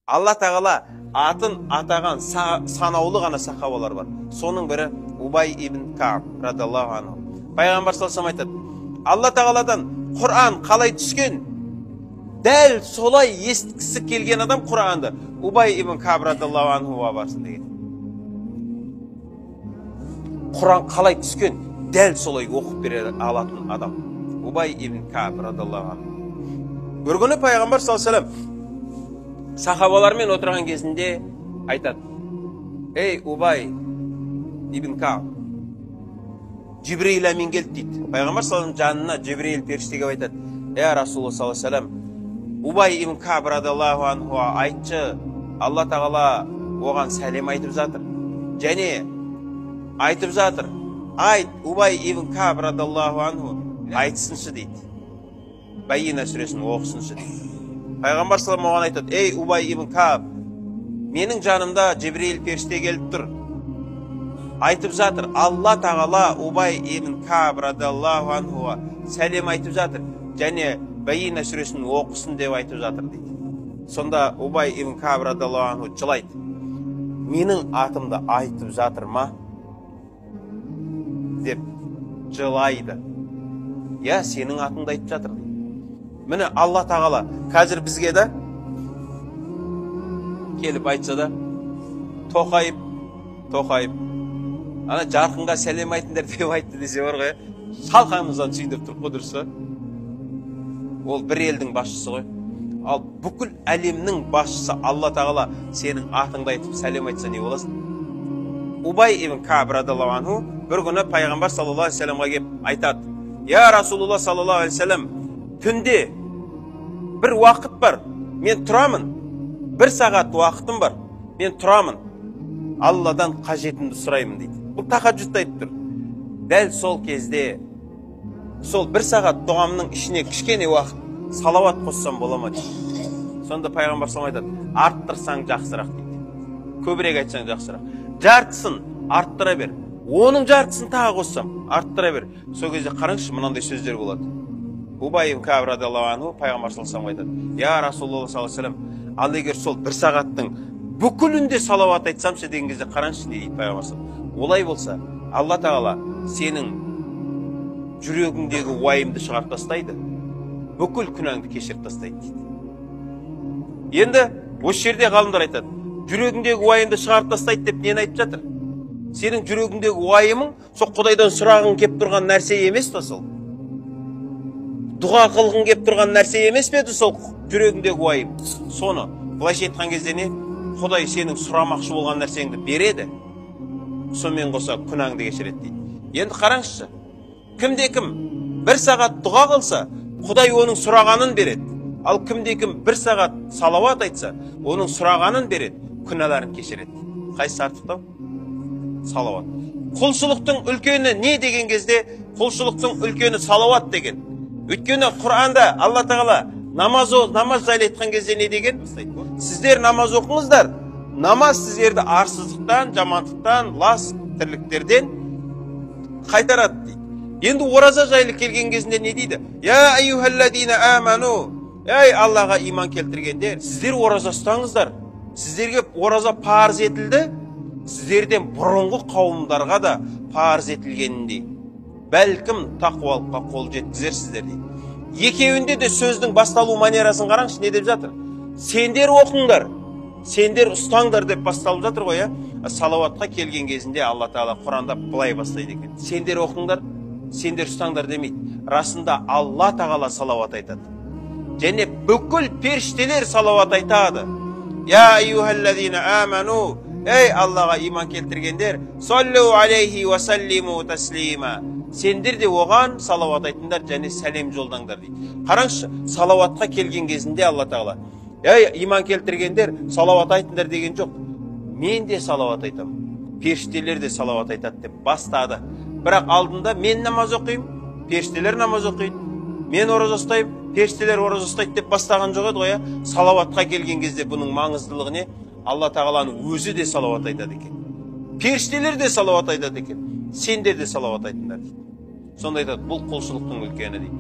Алла тағала атын атаған санаулы ғана сахабалар бар. Соның бірі Убай ибн Кааб радиаллаху анху. Пайғамбар саллаллаху алейхи ва саллям айтады: Алла тағаладан Құран қалай түскен? Дәл солай естігісі келген адам Құранды Убай ибн Кааб радиаллаху анхуға барсын деген. Құран қалай түскен? Дәл солай оқып бере алатын адам Убай ибн Кааб радиаллаху анху. Bir күні Пайғамбар саллаллаху алейхи ва саллям сахабалармен отырған кезінде айтады: Ей Убай ибн Кааб, Жибрил амин келді дейді. Пайғамбар саллаллаху алейхи ва саллям жанына Жибрил періштеге айтады: Расулуллах саллаллаху алейхи ва саллям, Убай ибн Кааб радиаллаху анху айтшы, Алла тағала оған сәлем айтып жатыр. Және айтып жатыр: Айт, Убай ибн Кааб радиаллаху анху айтсыншы дейді. Байина сүресін оқысыншы дейді. Пайғамбар саллаллаху оған айтады: Ей Убай ибн Кааб, менің жанымда Жибрил періште келіп тұр. Айтып жатыр: Алла тағала Убай ибн Кааб радиаллаху анхуға сәлем айтып жатыр. Және Байина сүресін оқысын деп айтып жатыр дейді. Сонда Убай ибн Кааб радиаллаху анху жылайды: Менің атымды айтып жатыр ма? Деп жылайды. Я, сенің атыңды айтып жатыр дейді. Міне Алла тағала қазір бізге да келіп айтса да, тоқайып, ана жарқынға сәлем айтыңдар деп айтты десе бар ғой, шалқамыздан сүйіндіп тұрып қойдырса, ол бір елдің басшысы ғой. Ал бүкіл әлемнің басшысы Алла тағала сенің атыңды айтып сәлем айтса не боласың? Убай ибн Кааб радиаллаху анху бір күні Пайғамбар саллаллаху алейхи ва саллямға келіп айтады: Я Расулуллах саллаллаху алейхи ва саллям, түнде бір уақыт бар, мен тұрамын. Бір сағат уақытым бар, мен тұрамын. Алладан қажетімді сұраймын дейді. Бұл тахаджудта айтып тұр. Дәл сол кезде, сол бір сағат дұғамның ішіне кішкене уақыт салауат қоссам бола ма дейді. Сонда Пайғамбар саллаллаху алейхи ва саллям, арттырсаң жақсырақ дейді. Көбірек айтсаң жақсырақ. Жартысын арттыра бер. Оның жартысын тағы қоссам арттыра бер. Сол кезде қараңызшы, мынандай сөздер болады. Убай ибн Кааб радиаллаху анху Пайғамбар саллаллаху алейхи ва саллям айтады: Я Расулуллах саллаллаху алейхи ва саллям, ал егер сол бір сағаттың бүкілінде салауат айтсамшы деген кезде қараңызшы не дейді Пайғамбар саллаллаху. Олай болса, Алла тағала сенің жүрегіңдегі уайымды шығарып тастайды, бүкіл күнәңді кешіріп тастайды дейді. Енді осы жерде ғалымдар айтады: жүрегіңдегі уайымды шығарып тастайды деп нені айтып жатыр? Сенің жүрегіңдегі уайымың сол Құдайдан сұрағың кеп тұрған нәрсе емес пе сол? Дұға қылғың кеп тұрған нәрсе емес пе еді сол жүрегіңдегі уайым? Соны былайша айтқан кезде не? Құдай сенің сұрамақшы болған нәрсеңді береді, сонымен қоса күнәңді кешіреді дейді. Енді қараңызшы, кімде-кім бір сағат дұға қылса, Құдай оның сұрағанын береді. Ал кімде-кім бір сағат салауат айтса, оның сұрағанын береді, күнәларын кешіреді. Қайсысы артықтау? Салауат. Құлшылықтың үлкені не деген кезде, құлшылықтың үлкені салауат деген. Өйткені Құранда Алла тағала намаз жайлы айтқан кезде не деген? Сіздер намаз оқыңыздар. Намаз сіздерді арсыздықтан, жамандықтан, лас тірліктерден қайтарады дейді. Енді ораза жайлы келген кезінде не дейді? Я айюхалладина аману. Ей Аллаға иман келтіргендер, сіздер ораза ұстаңыздар. Сіздерге ораза парыз етілді, сіздерден бұрынғы қауымдарға да парыз етілгеніндей. Бәлкім тақуалыққа қол жеткізерсіздер дейді. Екеуінде де сөздің басталу манерасын қараңызшы, не деп жатыр? Сендер оқыңдар, сендер ұстаңдар деп басталып жатыр ғой, я? Салауатқа келген кезінде Алла тағала Құранда былай бастайды екен: сендер оқыңдар, сендер ұстаңдар демейді. Расында Алла тағала салауат айтады. Және бүкіл періштелер салауат айтады. Я айюхалладина аману. Ей Аллаға иман келтіргендер, саллу алейхи ва саллиму таслима. Сендер де оған салауат айтыңдар және сәлем жолдаңдар дейді. Қараңызшы, салауатқа келген кезінде Алла тағала: Ей иман келтіргендер, салауат айтыңдар деген жоқ. Мен де салауат айтамын, періштелер де салауат айтады деп бастады. Бірақ алдында мен намаз оқимын, періштелер намаз оқиды. Мен ораза ұстаймын, періштелер ораза ұстайды деп бастаған жоқ еді ғой. Салауатқа келген кезде бұның маңыздылығы не? Алла тағаланың өзі де салауат айтады екен. Періштелер де салауат айтады екен. Сендер де салауат айтыңдар дейді. Сонда айтады, бұл құлшылықтың үлкені дейді.